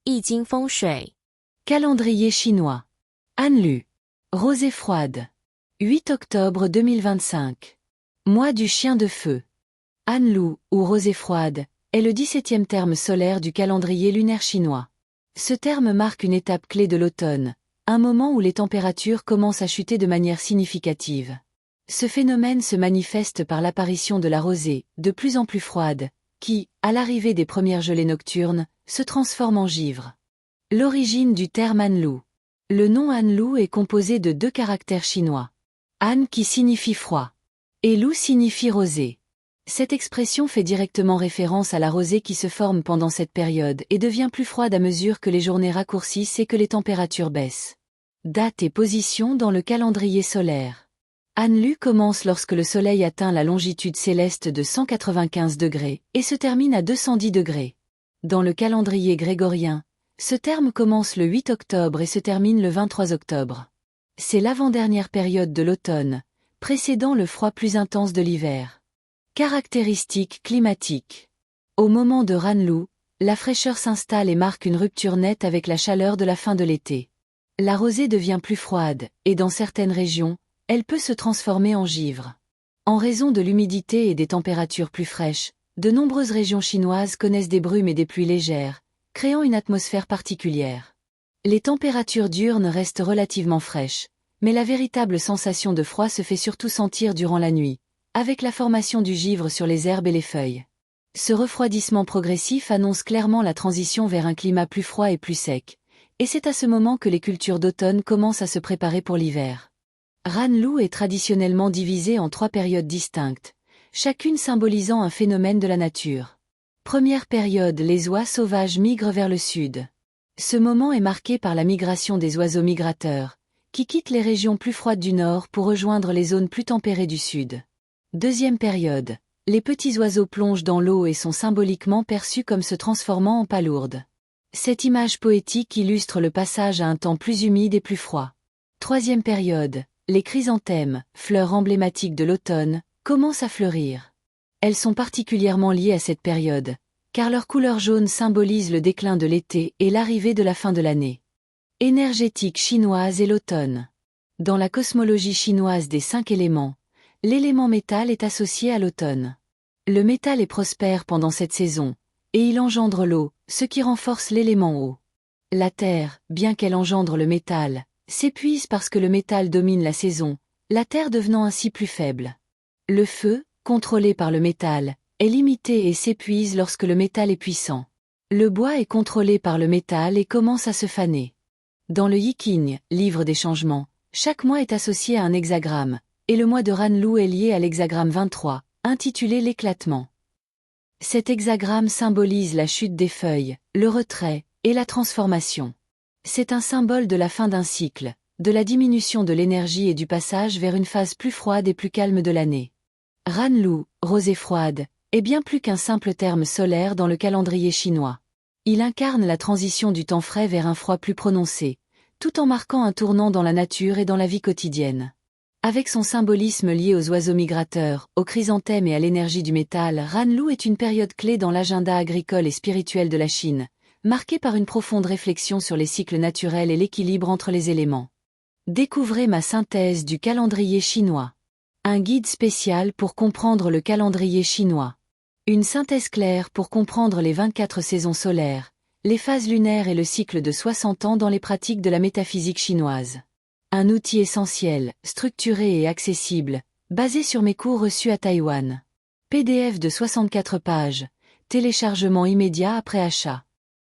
易经风水 Calendrier chinois. Anlu. Rosée froide. 8 octobre 2025. Mois du chien de feu. Anlu, ou rosée froide, est le 17e terme solaire du calendrier lunaire chinois. Ce terme marque une étape clé de l'automne, un moment où les températures commencent à chuter de manière significative. Ce phénomène se manifeste par l'apparition de la rosée, de plus en plus froide, qui, à l'arrivée des premières gelées nocturnes, se transforme en givre. L'origine du terme Anlu. Le nom Anlu est composé de 2 caractères chinois. An qui signifie froid, et Lu signifie rosée. Cette expression fait directement référence à la rosée qui se forme pendant cette période et devient plus froide à mesure que les journées raccourcissent et que les températures baissent. Date et position dans le calendrier solaire. Anlu commence lorsque le soleil atteint la longitude céleste de 195 degrés et se termine à 210 degrés. Dans le calendrier grégorien, ce terme commence le 8 octobre et se termine le 23 octobre. C'est l'avant-dernière période de l'automne, précédant le froid plus intense de l'hiver. Caractéristiques climatiques. Au moment de Ranlu, la fraîcheur s'installe et marque une rupture nette avec la chaleur de la fin de l'été. La rosée devient plus froide, et dans certaines régions, elle peut se transformer en givre. En raison de l'humidité et des températures plus fraîches, de nombreuses régions chinoises connaissent des brumes et des pluies légères, créant une atmosphère particulière. Les températures diurnes restent relativement fraîches, mais la véritable sensation de froid se fait surtout sentir durant la nuit, avec la formation du givre sur les herbes et les feuilles. Ce refroidissement progressif annonce clairement la transition vers un climat plus froid et plus sec, et c'est à ce moment que les cultures d'automne commencent à se préparer pour l'hiver. Ranlu est traditionnellement divisé en 3 périodes distinctes, chacune symbolisant un phénomène de la nature. Première période, les oies sauvages migrent vers le sud. Ce moment est marqué par la migration des oiseaux migrateurs, qui quittent les régions plus froides du nord pour rejoindre les zones plus tempérées du sud. Deuxième période, les petits oiseaux plongent dans l'eau et sont symboliquement perçus comme se transformant en palourdes. Cette image poétique illustre le passage à un temps plus humide et plus froid. Troisième période, les chrysanthèmes, fleurs emblématiques de l'automne, commencent à fleurir. Elles sont particulièrement liées à cette période, car leur couleur jaune symbolise le déclin de l'été et l'arrivée de la fin de l'année. Énergétique chinoise et l'automne. Dans la cosmologie chinoise des 5 éléments, l'élément métal est associé à l'automne. Le métal est prospère pendant cette saison, et il engendre l'eau, ce qui renforce l'élément eau. La terre, bien qu'elle engendre le métal, s'épuise parce que le métal domine la saison, la terre devenant ainsi plus faible. Le feu, contrôlé par le métal, est limité et s'épuise lorsque le métal est puissant. Le bois est contrôlé par le métal et commence à se faner. Dans le Yiqing, livre des changements, chaque mois est associé à un hexagramme, et le mois de Ranlu est lié à l'hexagramme 23, intitulé l'éclatement. Cet hexagramme symbolise la chute des feuilles, le retrait, et la transformation. C'est un symbole de la fin d'un cycle, de la diminution de l'énergie et du passage vers une phase plus froide et plus calme de l'année. Ranlu, rosée froide, est bien plus qu'un simple terme solaire dans le calendrier chinois. Il incarne la transition du temps frais vers un froid plus prononcé, tout en marquant un tournant dans la nature et dans la vie quotidienne. Avec son symbolisme lié aux oiseaux migrateurs, aux chrysanthèmes et à l'énergie du métal, Ranlu est une période clé dans l'agenda agricole et spirituel de la Chine, marquée par une profonde réflexion sur les cycles naturels et l'équilibre entre les éléments. Découvrez ma synthèse du calendrier chinois. Un guide spécial pour comprendre le calendrier chinois. Une synthèse claire pour comprendre les 24 saisons solaires, les phases lunaires et le cycle de 60 ans dans les pratiques de la métaphysique chinoise. Un outil essentiel, structuré et accessible, basé sur mes cours reçus à Taïwan. PDF de 64 pages, téléchargement immédiat après achat.